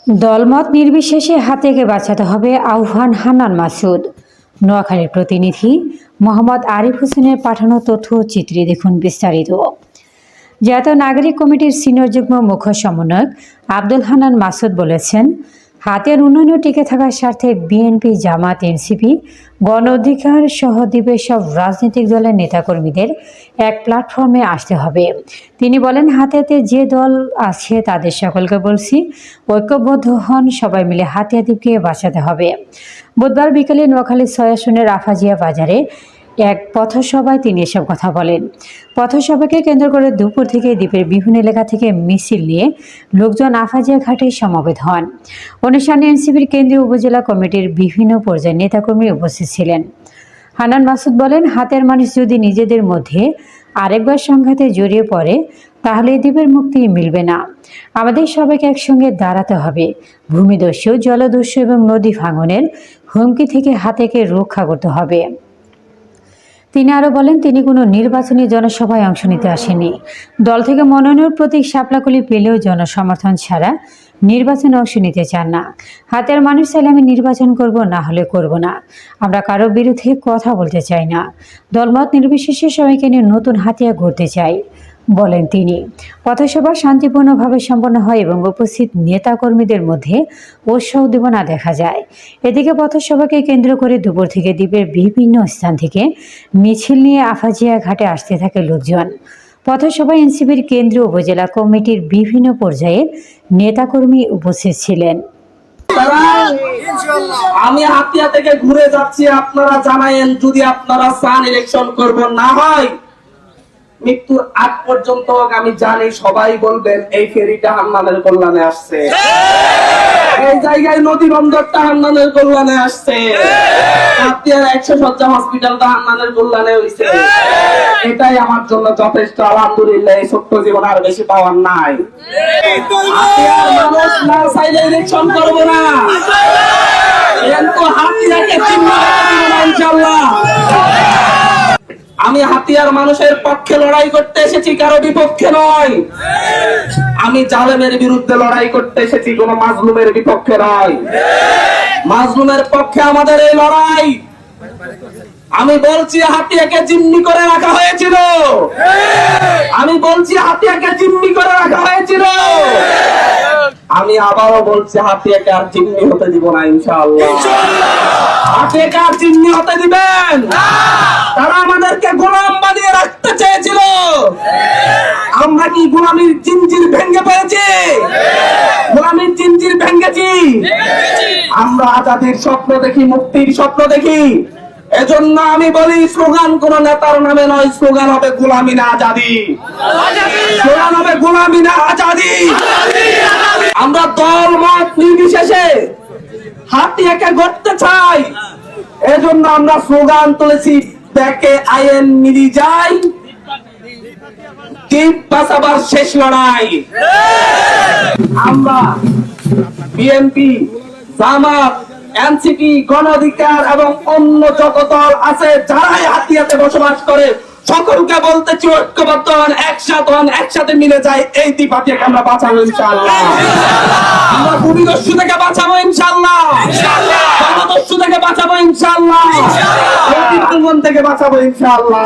দলমত নির্বিশেষে হাতিয়াকে বাঁচাতে হবে আহ্বান হান্নান মাসুদ। নোয়াখালীর প্রতিনিধি মোহাম্মদ আরিফ হোসেনের পাঠানো তথ্য চিত্রে দেখুন বিস্তারিত। জাতীয় নাগরিক কমিটির সিনিয়র যুগ্ম মুখ্য সমন্বয়ক আব্দুল হান্নান মাসুদ বলেছেন, হাতিয়ার উন্নয়ন টিকে থাকার স্বার্থে বিএনপি, জামাত, এনসিপি, গণ অধিকার সহ দ্বীপের সব রাজনৈতিক দলের নেতাকর্মীদের এক প্ল্যাটফর্মে আসতে হবে। তিনি বলেন, হাতিয়াতে যে দল আছে তাদের সকলকে বলছি, ঐক্যবদ্ধ হন, সবাই মিলে হাতিয়া দ্বীপকে বাঁচাতে হবে। বুধবার বিকেলে নোয়াখালী ৬ আসনের আফাজিয়া বাজারে এক পথসভায় তিনি এসব কথা বলেন। পথসভাকে কেন্দ্র করে দুপুর থেকে দ্বীপের বিভিন্ন এলাকা থেকে মিছিল নিয়ে লোকজন আফাজিয়া ঘাটে সমবেত হন। অনুষ্ঠানে এনসিপির কেন্দ্রীয় উপজেলা কমিটির বিভিন্ন পর্যায়ের নেতাকর্মী উপস্থিত ছিলেন। হান্নান মাসুদ বলেন, হাতের মানুষ যদি নিজেদের মধ্যে আরেকবার সংঘাতে জড়িয়ে পড়ে তাহলে এই দ্বীপের মুক্তি মিলবে না। আমাদের সবাইকে একসঙ্গে দাঁড়াতে হবে। ভূমিদস্যু, জলদস্যু এবং নদী ভাঙনের হুমকি থেকে হাতিয়াকে রক্ষা করতে হবে। তিনি আরও বলেন, তিনি কোনো নির্বাচনী জনসভায় অংশ নিতে আসেননি। দল থেকে মনোনয়নের প্রতীক শাপলাকলি পেলেও জনসমর্থন ছাড়া নির্বাচনে অংশ নিতে চান না। হাতিয়ার মানুষ চাইলে আমি নির্বাচন করব, না হলে করব না। আমরা কারো বিরুদ্ধে কথা বলতে চাই না। দলমত নির্বিশেষে সবাইকে নিয়ে নতুন হাতিয়া গড়তে চাই বলেন তিনি। পথসভা শান্তিপূর্ণভাবে সম্পন্ন হয় এবং উপস্থিত নেতাকর্মীদের মধ্যে উৎসাহ উদ্দীপনা দেখা যায়। এদিকে পথসভাকে কেন্দ্র করে দুপুর থেকে দ্বীপের বিভিন্ন স্থান থেকে মিছিল নিয়ে আফাজিয়া ঘাটে আসতে থাকে লোকজন। পথসভায় এনসিপির কেন্দ্রীয় উপজেলা কমিটির বিভিন্ন পর্যায়ের নেতাকর্মী উপস্থিত ছিলেন। আমি হাতিয়া থেকে ঘুরে যাচ্ছি, আপনারা জানায়েন যদি আপনারা চান ইলেকশন করব, না হয় মৃত্যুর আগ পর্যন্ত আমি জানি সবাই বলবেন এই ফেরিটা হান্নানের কল্যাণে আসছে, এই জায়গায় নদী বন্দরটা হান্নানের কল্যাণে আসছে, হাতিয়ার 100 শয্যা হসপিটালটা হান্নানের কল্যাণে হইছে। এটাই আমার জন্য যথেষ্ট। আলহামদুলিল্লাহ, এই ছোট্ট জীবন আর বেশি পাওয়ার নাই। হাতিয়ার মানুষ না চাইলে ইলেকশন করবো না, কিন্তু হাতিয়াকে চিহ্নিত করব না ইনশাআল্লাহ। আমি হাতিয়ার মানুষের পক্ষে লড়াই করতে এসেছি, কারো বিপক্ষে নয়। আমি জালেমের বিরুদ্ধে লড়াই করতে এসেছি, কোন মাজলুমের বিপক্ষে নয়। মাজলুমের পক্ষে আমাদের এই লড়াই। আমি বলছি হাতিয়াকে জিম্মি করে রাখা হয়েছিল, আমি বলছি হাতিয়াকে জিম্মি করে রাখা হয়েছিল। আমি আবারও বলছি হাতিয়াকে আর জিম্মি হতে দিব না ইনশাআল্লাহ। হাতিয়াকে আর জিম্মি হতে দিবেন? তারা আমাদেরকে গোলাম বানিয়ে রাখতে চেয়েছিল, আমরা কি গোলামীর জিঞ্জির ভেঙে পেয়েছি? গোলামীর জিঞ্জির ভেঙেছি। আমরা আজাদির স্বপ্ন দেখি, মুক্তির স্বপ্ন দেখি। এজন্য আমি বলি, স্লোগান কোন নেতার নামে নয়, স্লোগান হবে গোলামি না আজাদি, স্লোগান হবে গোলামি না আজাদি। আমরা দল মত নির্বিশেষে হাতিয়াকে গড়তে চাই, এজন্য আমরা স্লোগান তুলেছি, ব্যাকে আইন মিলি যায়, দ্বীপ বাঁচাবার শেষ লড়াই। আমরা বিএনপি, জামাত, এনসিপি, গণ অধিকার এবং অন্য যত দল আছে যারাই হাতিয়াতে বসবাস করে সকলকে বলতেছি, ঐক্যবদ্ধ হন, একসাথে মিলে যাই, এই দ্বীপ হাতিয়াকে আমরা বাঁচাবো ইনশাআল্লাহ। আমরা ভূমিদস্যু থেকে বাঁচাবো ইনশাআল্লাহ, জনদস্যু থেকে বাঁচাবো ইনশাআল্লাহ, নদী ভাঙন থেকে বাঁচাবো ইনশাআল্লাহ।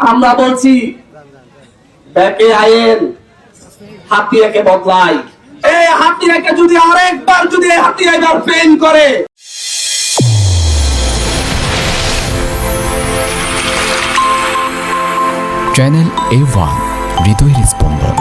আমরা বলছি ব্যাকে আইন, হাতিয়াকে বদলাই। এই হাতিয়াকে যদি আরেকবার যদি হাতিয়া এবার ফেল করে, চ্যানেল A1 হৃদয়ের স্পন্দন।